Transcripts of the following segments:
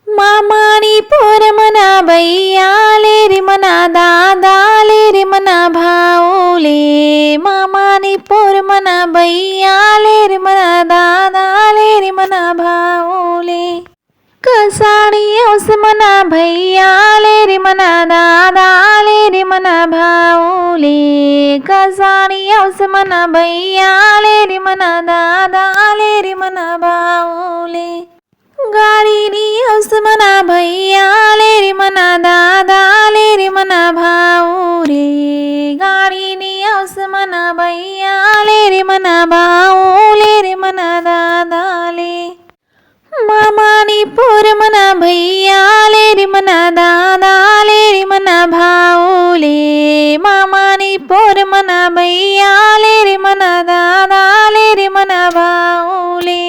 मामानी पोर मना बैयाले रे मना दादाले रे मना भाऊले, मामानी पोर मना बैयाले रे मना दादाले रे मना भाऊले, कसाणी औस मना भैयाले रे मना दादाले रे मना भाऊले, कसाणी औस मना भैयाले रे मना दादाले रे मना भाऊले, गाडीनी औस मना भैयाले रे मना दादाले रे मना भाऊ रे, गाडीनी औस मना भैयाले रे मना भाऊले रे मना दादाले, मामानी पोर मना भैयाले रे मना दादाले रे मना भाऊले, मामानी पोर मना भैयाले रे मना दादाले रे मना भाऊले,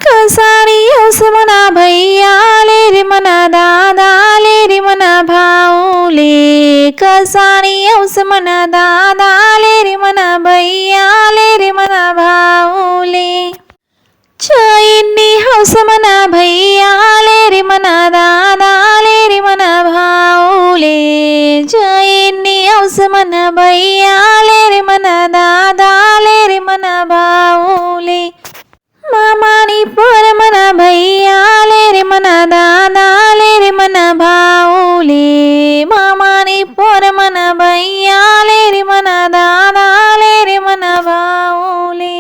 कसाणी औस मना भैयाले रे मना दादाले रे मना भाऊले, कसाणी औस मना दादाले रे मना भैयाले रे मना भाऊले, चैनी हौस मना भैयाले रे मना दादाले रे मना भाऊले, चैनी हौस मना भैयाले रे मना दादाले रे मना भाऊले, मामानी पोर मना भैयाले रे मना दादाले रे मना भाऊले, मामानी पोर मना भैयाले रे मना दादाले रे मना भाऊले,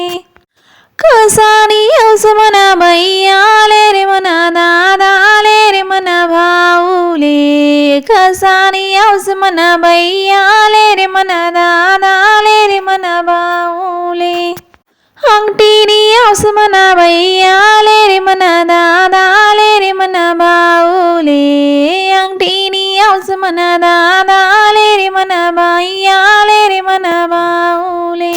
कसाणी औस मना भैयाले रे मना दादाले रे मना भाऊले, कसाणी औस मना भैयाले रे मना दादाले रे मना भाऊले, अंगठीनी औस मना भैयाले रे मना दादाले रे मना भाऊले, अंगठीनी औस मना दादाले रे मना भैयाले रे मना भाऊले,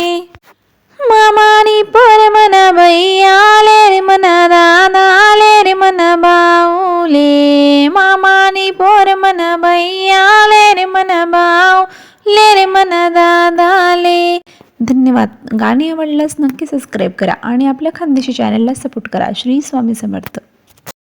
मामानी पोर मना भैयाले रे मना दादाले रे मना भाऊले, मामानी पोर मना भैयाले रे मना भाऊले रे मना दादाले. धन्यवाद. गाणी आवडल्यास नक्की सबस्क्राईब करा आणि आपल्या खानदेशी चॅनलला सपोर्ट करा. श्री स्वामी समर्थ.